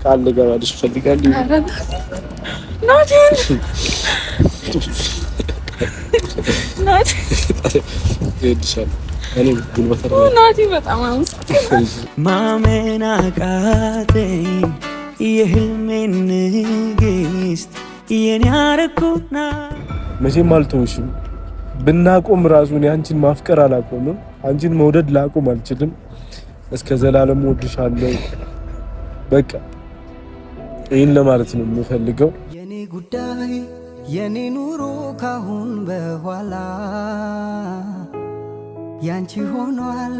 ቃል ልገባልሽ እፈልጋለሁ። ናቲ ናቲ እኔ ጉልበት ናቲ በጣም ማመን አቃተኝ የህልሜን ንግስት የኔ አረኩና መቼም አልተውሽም። ብናቆም ራሱ እኔ አንቺን ማፍቀር አላቆምም። አንቺን መውደድ ላቆም አልችልም። እስከ ዘላለም ወድሻለሁ። በቃ ይሄን ለማለት ነው የምፈልገው። የኔ ጉዳይ የኔ ኑሮ ካሁን በኋላ ያንቺ ሆኗል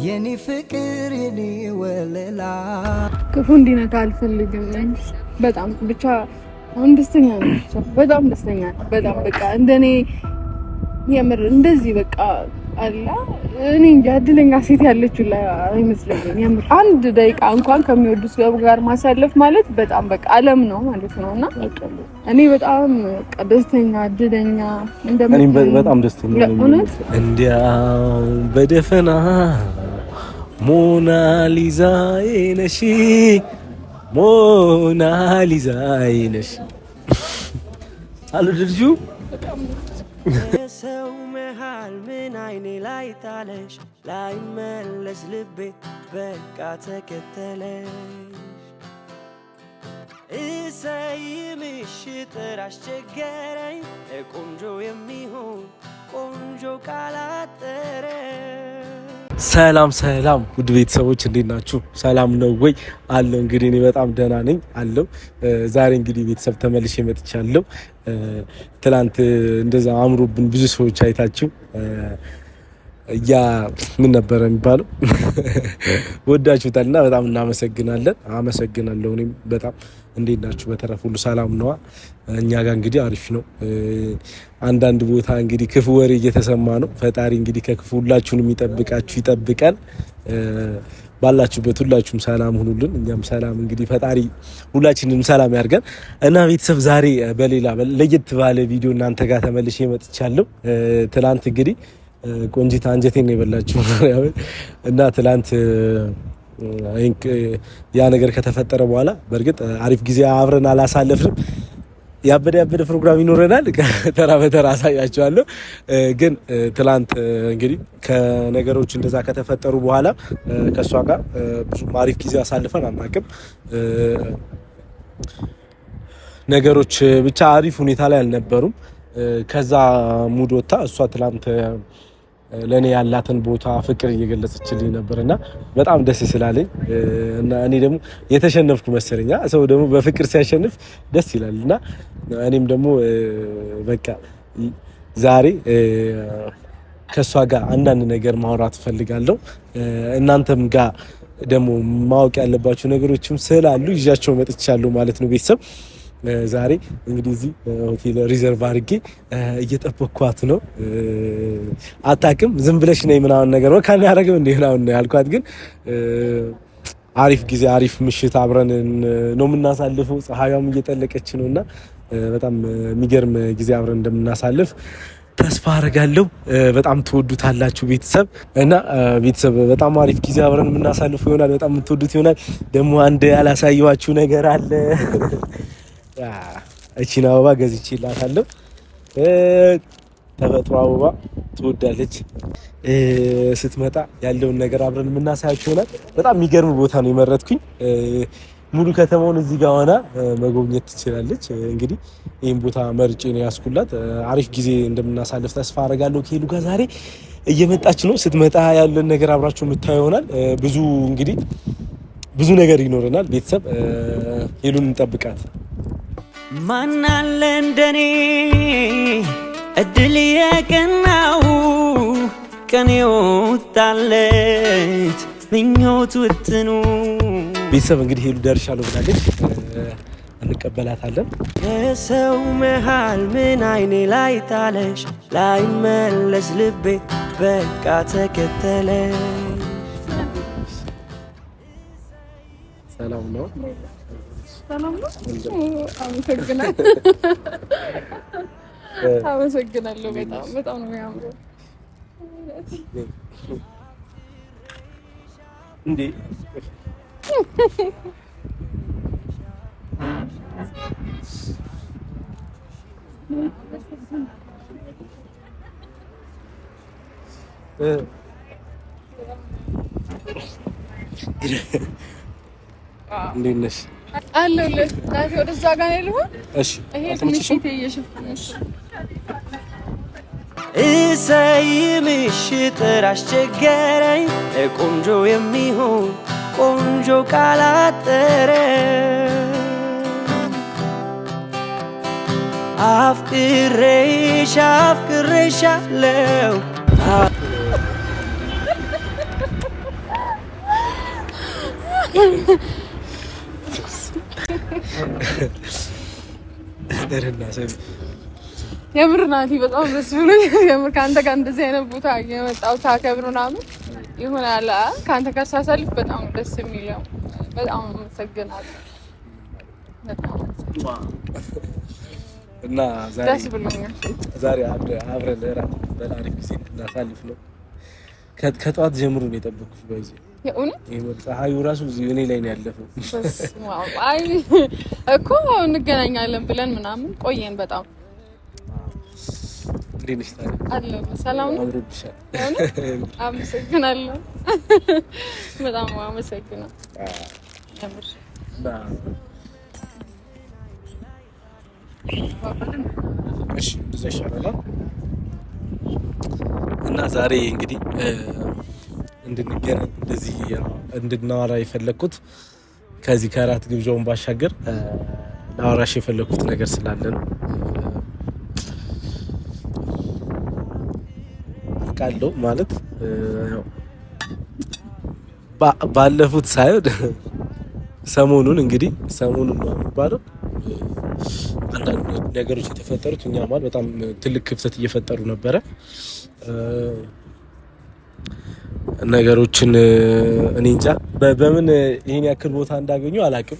የኔ ፍቅር የኔ ወለላ። ክፉ እንዲነካ አልፈልግም። በጣም ብቻ አሁን ደስተኛ ነኝ። በጣም ደስተኛ ነኝ። በጣም በቃ እንደኔ የምር እንደዚህ በቃ አላ እኔ እንጃ እድለኛ ሴት ያለችው አይመስለኝም። የምር አንድ ደቂቃ እንኳን ከሚወዱት ሰው ጋር ማሳለፍ ማለት በጣም በቃ ዓለም ነው ማለት ነውና እኔ በጣም ደስተኛ እድለኛ እኔ በጣም ደስተኛ ነኝ። እንዲያው በደፈና ሞናሊዛዬ ነሽ ሞናሊዛዬ ነሽ አሉ ልጁ ሰው መሃል ምን አይኔ ላይ ጣለሽ ላይመለስ ልቤ በቃ ተከተለሽ እሰይምሽ ጥር አስቸገረኝ ቆንጆ የሚሆን ቆንጆ ቃላጠረ። ሰላም ሰላም ውድ ቤተሰቦች እንዴት ናችሁ? ሰላም ነው ወይ? አለው እንግዲህ እኔ በጣም ደህና ነኝ አለው። ዛሬ እንግዲህ ቤተሰብ ተመልሼ መጥቻለሁ። ትላንት እንደዛ አምሮብን ብዙ ሰዎች አይታችሁ ምን ነበር የሚባለው ወዳችሁታልና በጣም እናመሰግናለን። አመሰግናለሁ። እኔም በጣም እንዴት ናችሁ? በተረፈ ሁሉ ሰላም ነዋ? እኛ ጋር እንግዲህ አሪፍ ነው። አንዳንድ ቦታ እንግዲህ ክፉ ወሬ እየተሰማ ነው። ፈጣሪ እንግዲህ ከክፉ ሁላችሁንም ይጠብቃችሁ ይጠብቀን። ባላችሁበት ሁላችሁም ሰላም ሁኑልን። እኛም ሰላም እንግዲህ ፈጣሪ ሁላችንንም ሰላም ያርገን እና ቤተሰብ ዛሬ በሌላ ለየት ባለ ቪዲዮ እናንተ ጋር ተመልሼ መጥቻለሁ። ትላንት እንግዲህ ቆንጂት አንጀቴን ነው የበላችሁ እና ትላንት ያ ነገር ከተፈጠረ በኋላ በእርግጥ አሪፍ ጊዜ አብረን አላሳለፍንም። ያበደ ፕሮግራም ይኖረናል። ተራ በተራ አሳያችኋለሁ። ግን ትላንት እንግዲህ ከነገሮች እንደዛ ከተፈጠሩ በኋላ ከሷ ጋር ብዙ አሪፍ ጊዜ አሳልፈን አናውቅም። ነገሮች ብቻ አሪፍ ሁኔታ ላይ አልነበሩም። ከዛ ሙድ ወጣ እሷ ትላንት ለኔ ያላትን ቦታ ፍቅር እየገለጸችልኝ ነበርና በጣም ደስ ስላለኝ እና እኔ ደግሞ የተሸነፍኩ መሰለኛ። ሰው ደግሞ በፍቅር ሲያሸንፍ ደስ ይላልና እኔም ደግሞ በቃ ዛሬ ከሷ ጋር አንዳንድ ነገር ማውራት ፈልጋለሁ። እናንተም ጋር ደግሞ ማወቅ ያለባችሁ ነገሮችም ስላሉ ይዣቸው መጥቻለሁ ማለት ነው ቤተሰብ። ዛሬ እንግዲህ እዚህ ሆቴል ሪዘርቭ አድርጌ እየጠበቅኳት ነው። አታውቅም ዝም ብለሽ ነይ ምናምን ነገር ወካን ያደረገው እንዴ ነው ያልኳት። ግን አሪፍ ጊዜ አሪፍ ምሽት አብረን ነው የምናሳልፈው። ፀሐያም እየጠለቀች ነውና በጣም የሚገርም ጊዜ አብረን እንደምናሳልፍ ተስፋ አደርጋለሁ። በጣም ትወዱታላችሁ ቤተሰብ እና ቤተሰብ በጣም አሪፍ ጊዜ አብረን የምናሳልፍ ይሆናል። በጣም የምትወዱት ይሆናል። ደግሞ አንድ ያላሳየኋችሁ ነገር አለ። እቺን አበባ ገዝቼላታለሁ። ተፈጥሮ አበባ ትወዳለች። ስትመጣ ያለውን ነገር አብረን የምናሳያችሁ ይሆናል። በጣም የሚገርም ቦታ ነው የመረጥኩኝ። ሙሉ ከተማውን እዚህ ጋር ሆና መጎብኘት ትችላለች። እንግዲህ ይሄን ቦታ መርጬ ነው ያስኩላት። አሪፍ ጊዜ እንደምናሳልፍ ተስፋ አደርጋለሁ። ከሄሉ ጋር ዛሬ እየመጣች ነው። ስትመጣ ያለን ነገር አብራችሁ የምታዩ ይሆናል። ብዙ ነገር ይኖረናል። ቤተሰብ ሄሉን እንጠብቃት። ማናለ እንደኔ እድል የቀናው ቀን የወጣለት ምኞት ውጥኑ። ቤተሰብ እንግዲህ ሄሉ ደርሻለሁ ብላለች። እንቀበላታለን። ከሰው መሃል ምን አይኔ ላይ ጣለሽ ላይመለስ ልቤ በቃ ተከተለሽ። ሰላም ነው። አመሰግናለሁ። በጣም ነው የሚያምረው። እንዴ እንዴት ነሽ? አለሁልህ። ናቲ ወደዛ ጋር ነው ያለው። እሺ ይሄ ትንሽ እየሸፈነሽ እሰይምሽ ጥራሽ ቸገረኝ ቆንጆ የሚሆን ቆንጆ ቃላጠረ አፍቅሬሻለሁ የምር ናቲ በጣም ደስ ብሎኛል። የምር ካንተ ጋር እንደዚህ አይነት ቦታ የመጣው ታከብሩ ምናምን ይሆናል። ካንተ ጋር ሳሳልፍ በጣም ደስ የሚለው በጣም አመሰግናለሁ። እና ዛሬ አብረን እራት በላሪፍ ጊዜ እናሳልፍ ነው። ከጠዋት ጀምሮ ነው የጠበኩሽ። በዚህ የእውነት ፀሐዩ ራሱ እኔ ላይ ነው ያለፈው። አይ እኮ እንገናኛለን ብለን ምናምን ቆየን በጣም። እንዴት ነሽ ታዲያ? አለሁ ሰላም ነው። አምሮብሻል። አመሰግናለሁ። በጣም አመሰግናለሁ። እሺ እንደዛ ይሻላል። እና ዛሬ እንግዲህ እንድንገናኝ እንደዚህ እንድናወራ የፈለኩት ከዚህ ከራት ግብዣውን ባሻገር ላወራሽ የፈለኩት ነገር ስላለ ነው። አውቃለሁ ማለት ባለፉት ሳይሆን ሰሞኑን ነው የሚባለው አንዳንድ ነገሮች የተፈጠሩት እኛ ማለት በጣም ትልቅ ክፍተት እየፈጠሩ ነበረ። ነገሮችን እኔ እንጃ በምን ይሄን ያክል ቦታ እንዳገኙ አላውቅም።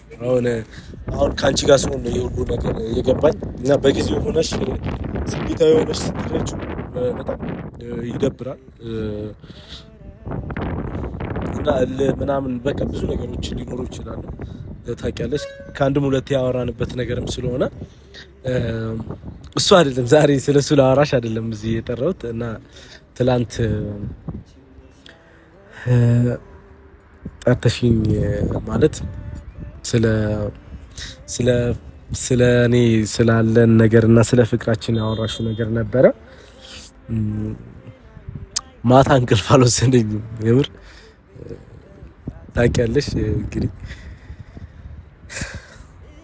አሁን ካንቺ ጋር ስለሆነ ነው የሁሉ ነገር የገባኝ እና በጊዜው ሆነሽ ስሜታዊ ሆነሽ ስትረጂው በጣም ይደብራል እና ምናምን በቃ ብዙ ነገሮች ሊኖሩ ይችላሉ። ታውቂያለሽ ከአንድም ሁለት ያወራንበት ነገርም ስለሆነ እሱ አይደለም ዛሬ ስለሱ ላወራሽ አይደለም እዚህ የጠራሁት እና ትላንት ጠርተሽኝ ማለት ስለ እኔ ስላለን ነገርና ስለ ፍቅራችን ያወራሽው ነገር ነበረ። ማታ እንቅልፍ አልወሰደኝም የምር ታውቂያለሽ እንግዲህ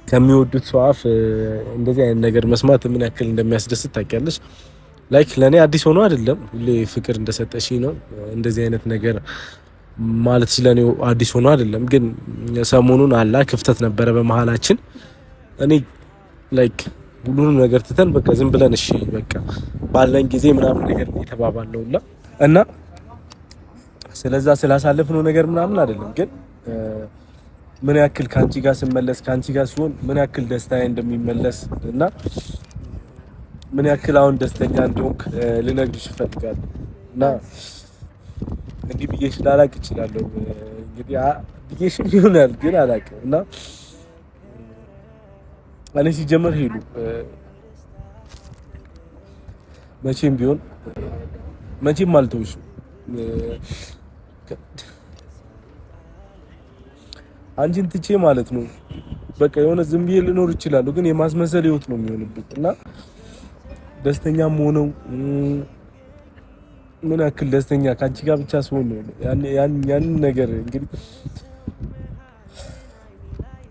ከሚወዱት ሰው አፍ እንደዚህ አይነት ነገር መስማት ምን ያክል እንደሚያስደስት ታውቂያለሽ። ላይክ ለኔ አዲስ ሆኖ አይደለም ሁሌ ፍቅር እንደሰጠሽኝ ነው እንደዚህ አይነት ነገር ማለት ስለኔው አዲስ ሆኖ አይደለም። ግን ሰሞኑን አላ ክፍተት ነበረ በመሃላችን። እኔ ላይክ ሁሉንም ነገር ትተን በቃ ዝም ብለን እሺ በቃ ባለን ጊዜ ምናምን ነገር የተባባልነውና እና ስለዛ ስላሳለፍነው ነገር ምናምን አይደለም ግን ምን ያክል ካንቺ ጋር ስመለስ ካንቺ ጋር ሲሆን ምን ያክል ደስታዬ እንደሚመለስ እና ምን ያክል አሁን ደስተኛ እንደሆንክ ልነግርሽ እፈልጋለሁ። እና እንዲህ ብዬሽ ላላቅ እችላለሁ እንግዲህ ብዬሽም ይሆናል ግን አላውቅም። እና እኔ ሲጀመር ሄዱ መቼም ቢሆን መቼም አልተውሽም። አንቺን ትቼ ማለት ነው በቃ የሆነ ዝም ብዬ ልኖር እችላለሁ ግን የማስመሰል ህይወት ነው የሚሆንብኝ እና ደስተኛም ሆነው ምን ያክል ደስተኛ ካንቺ ጋር ብቻ ስሆን ነው ያን ነገር እንግዲህ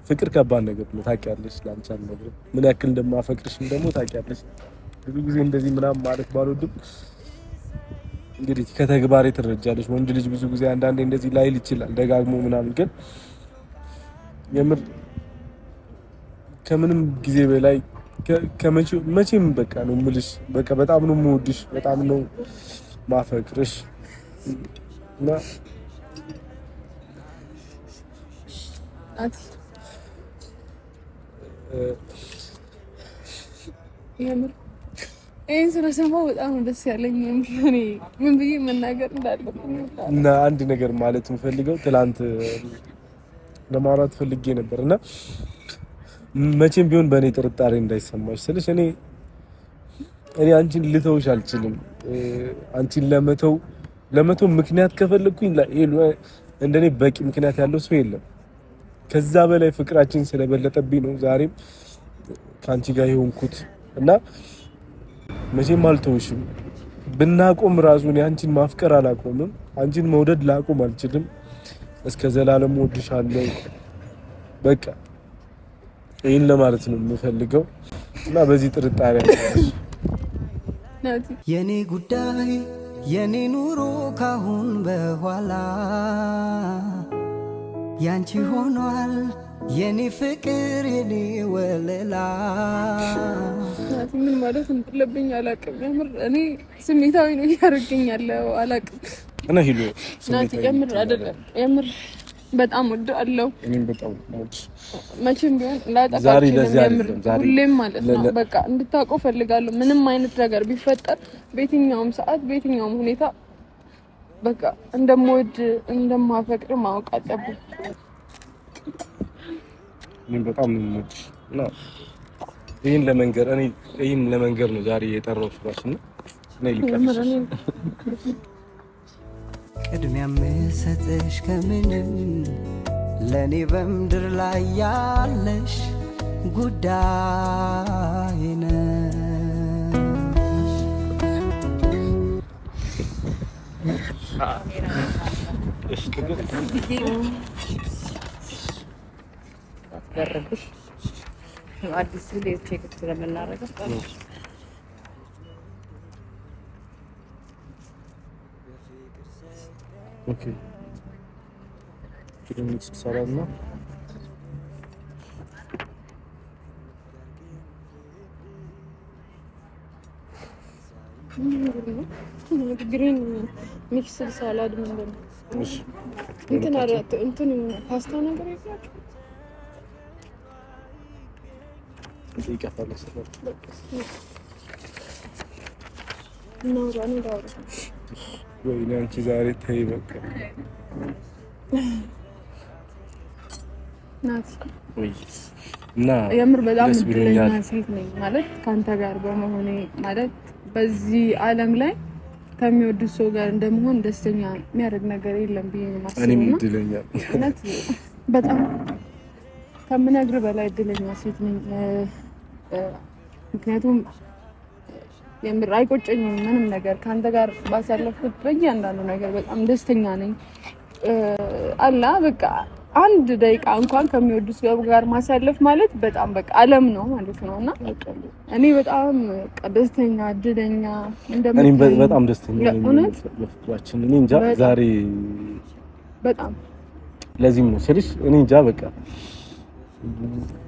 ፍቅር ከባድ ነገር ነው ታውቂያለሽ። ላንቺ ነገር ምን ያክል እንደማፈቅርሽም ደግሞ ታውቂያለሽ። ብዙ ጊዜ እንደዚህ ምናምን ማለት ባልወድም እንግዲህ ከተግባር ትረጃለሽ። ወንድ ልጅ ብዙ ጊዜ አንዳንዴ እንደዚህ ላይል ይችላል ደጋግሞ ምናምን ግን የምር ከምንም ጊዜ በላይ መቼም በቃ ነው የምልሽ በቃ በጣም ነው የምወድሽ በጣም ነው ማፈቅርሽ እና የምር ይሄን ስለሰማሁ በጣም ደስ ያለኝ እኔ ምን ብዬ መናገር እንዳለብኝ እና አንድ ነገር ማለት የምፈልገው ትላንት ለማውራት ፈልጌ ነበርና መቼም ቢሆን በእኔ ጥርጣሬ እንዳይሰማሽ ስልሽ እኔ አንቺን ልተውሽ አልችልም። አንቺን ለመተው ምክንያት ከፈለኩኝ እንደኔ በቂ ምክንያት ያለው ሰው የለም። ከዛ በላይ ፍቅራችን ስለበለጠብኝ ነው ዛሬም ካንቺ ጋር የሆንኩት እና መቼም አልተውሽም። ብናቆም ራሱ እኔ አንቺን ማፍቀር አላቆምም። አንቺን መውደድ ላቆም አልችልም። እስከ ዘላለም ወድሻለሁ። በቃ ይሄን ለማለት ነው የምፈልገው እና በዚህ ጥርጣሬ የኔ ጉዳይ የኔ ኑሮ ካሁን በኋላ ያንቺ ሆኗል የኔ ፍቅር የኔ ወለላ። ምን ማለት እንደለብኝ አላውቅም። የምር እኔ ስሜታዊ ነው ያርገኛለሁ አላውቅም። እና ሂሉ ናቲ የምር አይደለም የምር በጣም ወደዋለሁ። እኔም በጣም ወድ መቼም ቢሆን ላጠቃችሁ ሁሌም ማለት ነው በቃ እንድታውቀው ፈልጋለሁ። ምንም አይነት ነገር ቢፈጠር በየትኛውም ሰዓት በየትኛውም ሁኔታ በቃ እንደምወድ እንደማፈቅር ማወቅ አለብኝ። እኔም በጣም ነው የምወድሽ እና ይሄን ለመንገር ነው ዛሬ የጠራሁሽ እና ነይ ልቀርብሽ። ቅድሚያ የምሰጥሽ ከምንም ለኔ በምድር ላይ ያለሽ ጉዳይ ነሽ። አትገርብሽ አዲስ ቪዲዮ ቼክ ስለምናደርገው ኦኬ ትንሽ ሰራና ግሪን ሚክስ ሳላድ ምንድን ነው? እሺ እንትን ፓስታ ነገር ይላችሁ ይቀፋል ሰፈር ነው ወይኔ አንቺ ዛሬ ተይ በቃ ናት ወይ እና የምር በጣም እድለኛ ሴት ነኝ ማለት ካንተ ጋር በመሆኔ ማለት በዚህ ዓለም ላይ ከሚወዱት ሰው ጋር እንደመሆን ደስተኛ የሚያደርግ ነገር የለም ብዬ ነው የማስበው። እኔም እድለኛ እውነት በጣም ከምነግርህ በላይ እድለኛ ሴት ነኝ። ምክንያቱም የምር አይቆጨኝም ምንም ነገር ካንተ ጋር ባሳለፍኩት በእያንዳንዱ ነገር በጣም ደስተኛ ነኝ። አላ በቃ አንድ ደቂቃ እንኳን ከሚወዱት ሰው ጋር ማሳለፍ ማለት በጣም በቃ ዓለም ነው ማለት ነውና እኔ በጣም ደስተኛ እድለኛ እኔም በጣም ደስተኛ ነኝ በፍቅራችን። እኔ እንጃ ዛሬ በጣም ለዚህም ነው ስልሽ እኔ እንጃ በቃ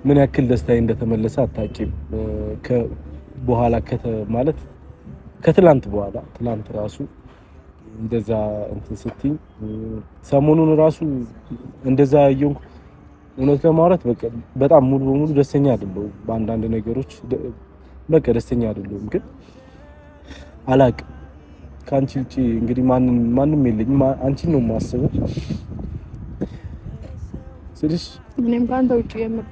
ምን ያክል ደስታዬ እንደተመለሰ አታውቂም። በኋላ ማለት ከትላንት በኋላ ትላንት ራሱ እንደዛ እንትን ስትይ ሰሞኑን ራሱ እንደዛ ያየው እውነት ለማውራት በቃ በጣም ሙሉ በሙሉ ደስተኛ አይደለሁም። በአንዳንድ ነገሮች በቃ ደስተኛ አይደለሁም። ግን አላውቅም ካንቺ ውጪ እንግዲህ ማንም የለኝም። አንቺን ነው የማስበው ስልሽ ምንም ካንተ ውጪ የምር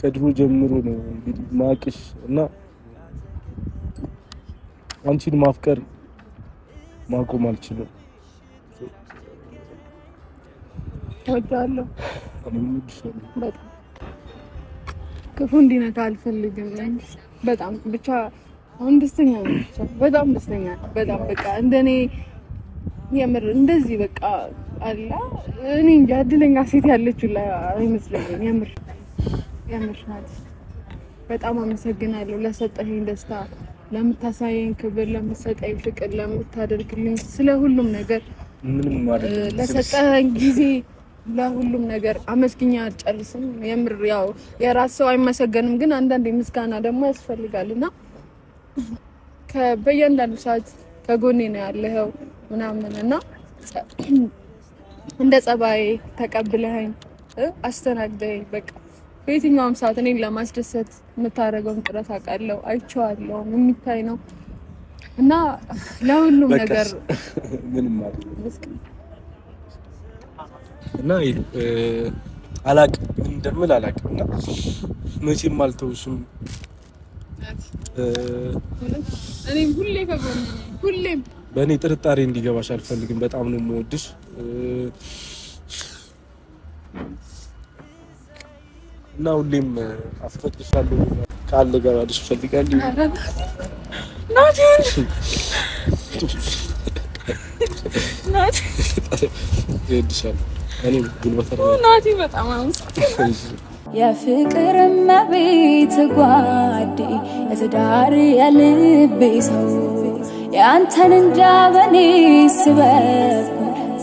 ከድሮ ጀምሮ ነው እንግዲህ ማቅሽ እና አንቺን ማፍቀር ማቆም አልችልም። እወዳለሁ በጣም ክፉ እንዲነካ አልፈልግም። በጣም ብቻ አሁን ደስተኛ ነኝ። በጣም ደስተኛ ነኝ። በጣም በቃ እንደኔ የምር እንደዚህ በቃ አላ እኔ እንጃ እድለኛ ሴት ያለችው አይመስለኝም። የምር ናት። በጣም አመሰግናለሁ ለሰጠኸኝ ደስታ፣ ለምታሳየኝ ክብር፣ ለምትሰጠኝ ፍቅር፣ ለምታደርግልኝ ስለ ሁሉም ነገር ምንም ማለት ለሰጠኸኝ ጊዜ ለሁሉም ነገር አመስግኛ አልጨርስም። የምር ያው የራስ ሰው አይመሰገንም፣ ግን አንዳንዴ ምስጋና ደግሞ ያስፈልጋልና በእያንዳንዱ ሰዓት ከጎኔ ነው ያለኸው ምናምን እና እንደ ጸባዬ ተቀብለኸኝ አስተናግደኸኝ በቃ በየትኛውም ሰዓት እኔን ለማስደሰት የምታደርገውን ጥረት አውቃለሁ፣ አይቼዋለሁ፣ የሚታይ ነው እና ለሁሉም ነገር ምንም ማለት እና አላቅም እንደምል አላቅም እና መቼም አልተውሽም። እኔም ሁሌ ከጎን ሁሌም በእኔ ጥርጣሬ እንዲገባሽ አልፈልግም። በጣም ነው የምወድሽ እና ሁሌም አፍቅርሻለሁ። ቃል ልገባልሽ እፈልጋለሁ። ናቲ ናቲ በጣም የፍቅር እመቤት ጓዴ የትዳር የልቤ ሰው ያንተን እንጃ በኔ ስበብ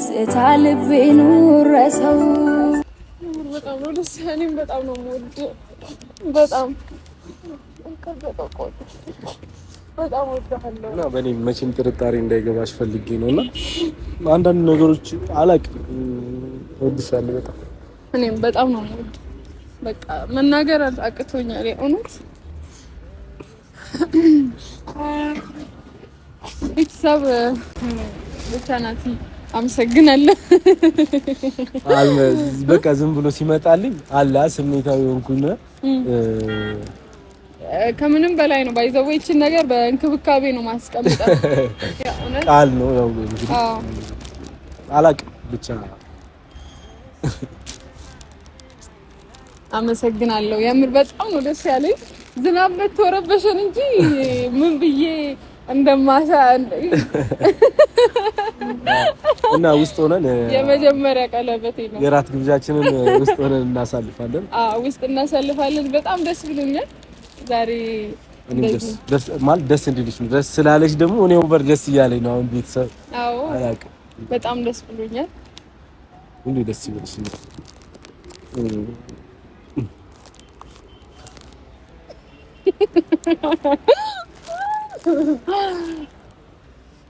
ስታ ልቤ ኑረሰው በጣም ነው ደስ ያለኝ። በጣም ነው የምወደው። በጣም ወዳለሁ እና በእኔ መቼም ጥርጣሬ እንዳይገባሽ ፈልጌ ነውና አንዳንድ ነገሮች አላውቅም። ወድሻለሁ በጣም እኔም በጣም ነው የምወደው። በቃ መናገር አቅቶኛል እውነት። ቤተሰብ ብቻ ናት። አመሰግናለሁ። በቃ ዝም ብሎ ሲመጣልኝ አላ ስሜታዊ ሆንኩኝ። ከምንም በላይ ነው ባይዘው ይችን ነገር በእንክብካቤ ነው ማስቀመጣት። ቃል ነው ያው እንግዲህ አላውቅም ብቻ አመሰግናለሁ። የምር በጣም ነው ደስ ያለኝ። ዝናብ መጥቶ ረበሸን እንጂ ምን ብዬ እንደማሳ እና ውስጥ ሆነን የመጀመሪያ ቀለበቴ ነው። የራት ግብዣችንን ውስጥ ሆነን እናሳልፋለን። ውስጥ እናሳልፋለን። በጣም ደስ ብሎኛል ዛሬ። ደስ እንዲልሽ ነው። ደስ ስላለሽ ደግሞ እኔ ኦቨር ደስ እያለኝ ነው። አሁን ቤተሰብ አላውቅም በጣም ደስ ብሎኛል። ሁሉ ደስ ይበልሽ ነው።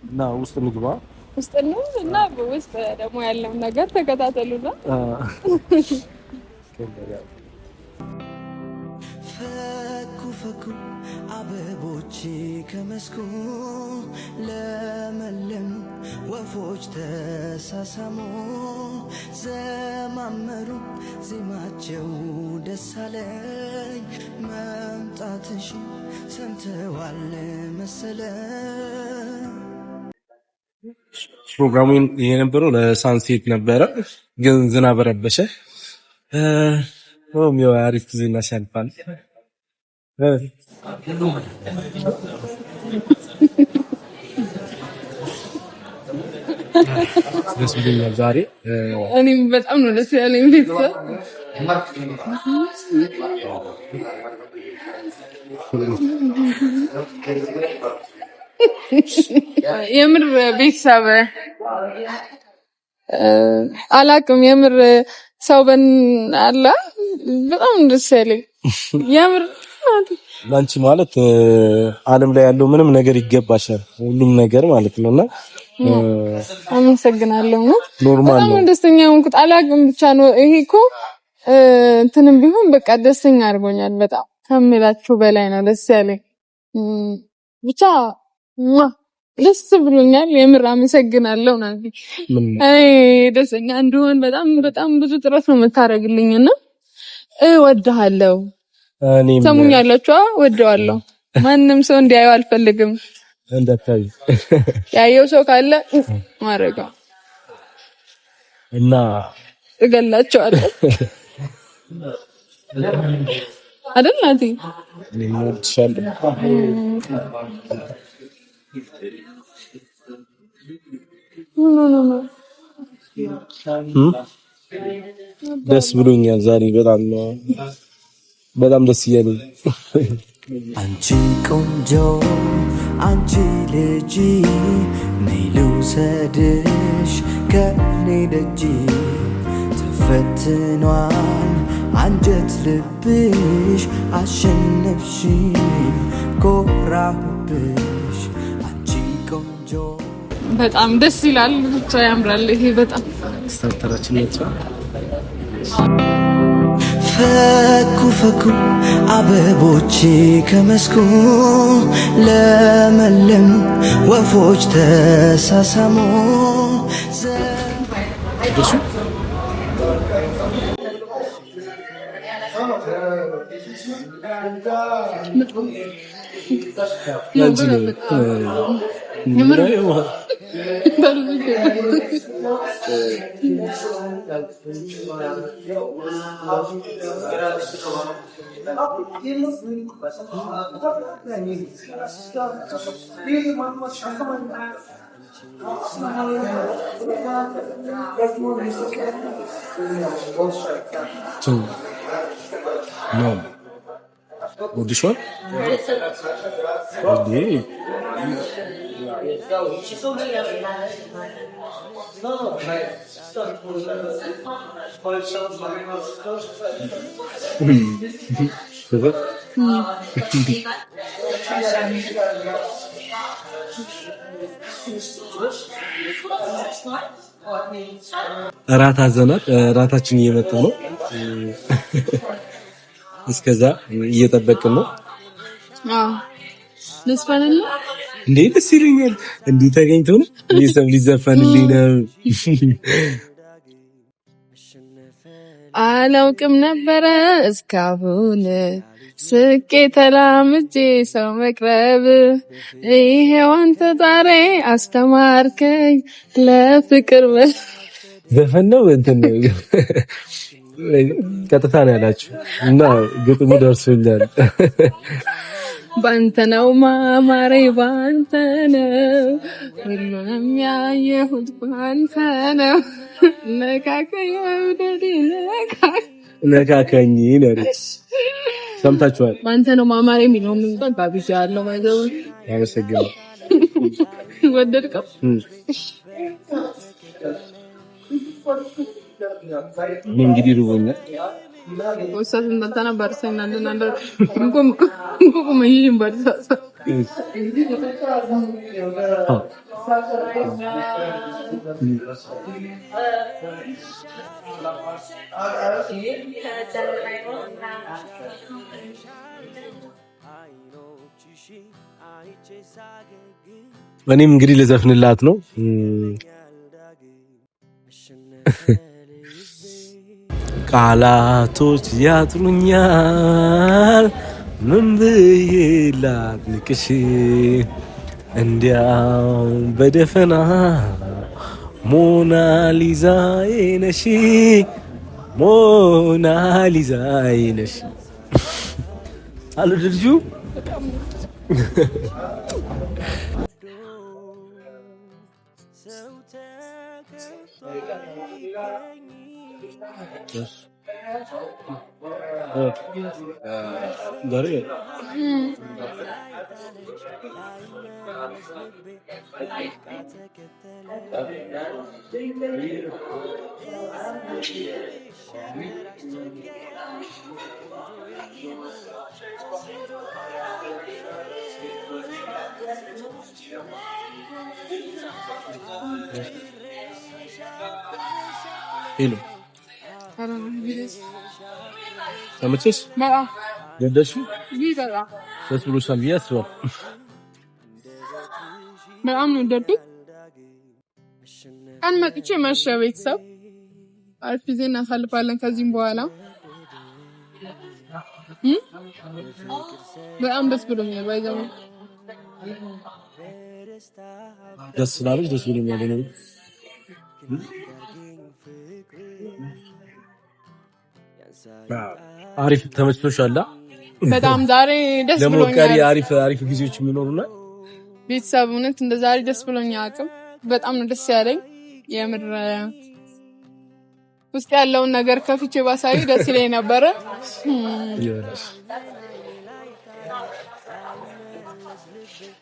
እና ውስጥ ምግባ ውስጥ ነው እና ውስጥ ደግሞ ያለው ነገር ተከታተሉና ፈኩ አበቦች ከመስኩ ለመለሙ ወፎች ተሳሳሙ ዘማመሩ ዜማቸው ደስ አለኝ መምጣትሽ ሰምተዋል መሰለኝ። ፕሮግራሙ የነበረው ለሳንሴት ነበረ፣ ግን ዝናብ ረበሸ። ያው አሪፍ ጊዜ እናሳልፋለን። ደስ ብሎኛል ዛሬ። እኔም በጣም ነው ደስ ያለኝ ቤተሰብ የምር ቤተሰብ አላውቅም። የምር ሰው አላ በጣም ደስ ያለኝ የምር ላንቺ ማለት ዓለም ላይ ያለው ምንም ነገር ይገባሻል፣ ሁሉም ነገር ማለት ነውና አመሰግናለሁ። ኖርማል ነው። በጣም ደስተኛ ሆንኩት። አላውቅም ብቻ ነው ይሄ እኮ እንትንም ቢሆን በቃ ደስተኛ አድርጎኛል። በጣም ከምላችሁ በላይ ነው ደስ ያለኝ። ብቻ ደስ ብሎኛል። የምር አመሰግናለሁ። እኔ ደስተኛ እንድሆን በጣም ብዙ ጥረት ነው የምታደርግልኝና እወድሃለሁ። ሰሙኛላችሁ? እወደዋለሁ። ማንም ሰው እንዲያየው አልፈልግም። እንደታይ ያየው ሰው ካለ ማረጋ እና እገላቸዋለሁ አይደል? ናቲ ደስ ብሎኛል ዛሬ በጣም ደስ እያለኝ። አንቺ ቆንጆ አንቺ ልጅ ነይ ልውሰድሽ ከኔ ደጅ ተፈትኗል አንጀት ልብሽ አሸነፍሽኝ ኮራሁብሽ አንቺ ቆንጆ። በጣም ደስ ይላል። ብቻ ያምራል። ይሄ በጣም ስተራችን ነው። ፈኩ አበቦች ከመስኩ ለመለሙ ወፎች ተሳሳሙ No. This one? Okay. እራት አዘናል። እራታችን እየመጣ ነው። እስከዛ እየጠበቅን ነው። ለስፋንላ እንዴ ደስ ይለኛል። እንዴ ተገኝቶ ነው ለሰብ ሊዘፈንልኝ ነው። አላውቅም ነበረ እስካሁን ስቄ ተላምጄ ሰው መቅረብ ይሄው አንተ ዛሬ አስተማርከኝ ለፍቅር ዘፈን ነው እንትን ነው ቀጥታ ነው ያላችሁ እና ግጥሙ ደርሶኛል። ባንተ ነው ማማሬ ባንተ ነው ሁሉንም ያየሁት ባንተ ነው ነካከኝ ነርስ ሰምታችኋል። ባንተ ነው ማማሬ የሚለው ምን ባቢጃ ያለው ማይዘው ያመሰግናል። ወደድከው እንግዲህ ሩቦኛ ወሰን እንደተና በርሰና እንደናንደ እንኩም ይይም በርሳ እኔም እንግዲህ ልዘፍንላት ነው። ቃላቶች ያጥሩኛል ምን ብዬ ላድንቅሽ እንዲያው በደፈና ሞናሊዛዬ ነሽ ሞናሊዛዬ ነሽ አልድርጁ Hello. ተመቸሽ? በጣም ወደድሽው? በጣም ደስ ብሎሻል ብዬ አስባለሁ። በጣም ነው ወደድኩት። ቀን መጥቼ መሸ ቤተሰብ አሪፍ ጊዜ እናሳልፋለን ከዚህም በኋላ በጣም ደስ ብሎኛል። ባይዘው ደስ ስላለሽ ደስ ብሎኛል ነው። አሪፍ ተመችቶሻል? በጣም ዛሬ ደስ ብሎኛል። ለሞቀሪ አሪፍ ጊዜዎች የሚኖሩና ቤተሰብ እውነት እንደ ዛሬ ደስ ብሎኛል አቅም በጣም ነው ደስ ያለኝ። የምር ውስጥ ያለውን ነገር ከፍቼ ባሳይ ደስ ይለኝ ነበር።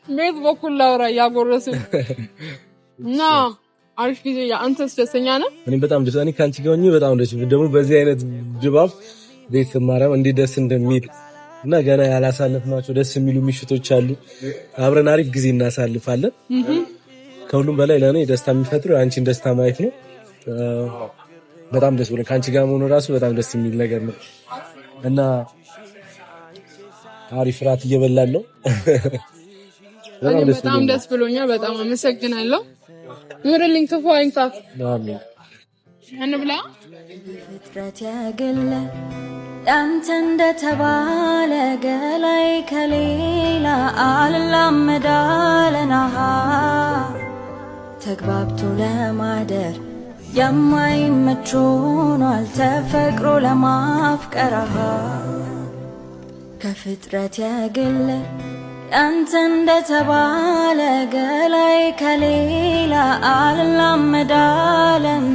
ቤት በኩል ላውራ ያጎረስን እና አሪፍ ጊዜ አንተስ ደስተኛ ነህ? እኔ በጣም ደስ እኔ ካንቺ ጋር ሆኜ በጣም ደስ ደግሞ በዚህ አይነት ድባብ ቤት ማርያም እንዴት ደስ እንደሚል እና ገና ያላሳለፍናቸው ደስ የሚሉ ምሽቶች አሉ። አብረን አሪፍ ጊዜ እናሳልፋለን። ከሁሉም በላይ ለኔ ደስታ የሚፈጥረው አንቺን ደስታ ማየት ነው። በጣም ደስ ብሎኝ ካንቺ ጋር መሆኑ ራሱ በጣም ደስ የሚል ነገር ነው እና አሪፍ ራት እየበላን ነው። በጣም ደስ ብሎኛል። በጣም አመሰግናለሁ። ኑርልኝ ክፉ አይንካት። አሜን። እንብላ ፍጥረት ያገለ ያንተ እንደተባለ ገላይ ከሌላ አልላመዳለናሃ ተግባብቶ ለማደር የማይመች ሆኗል ተፈቅሮ ለማፍቀርሃ ከፍጥረት የግል ያንተ እንደተባለ ገላይ ከሌላ አልላመዳለን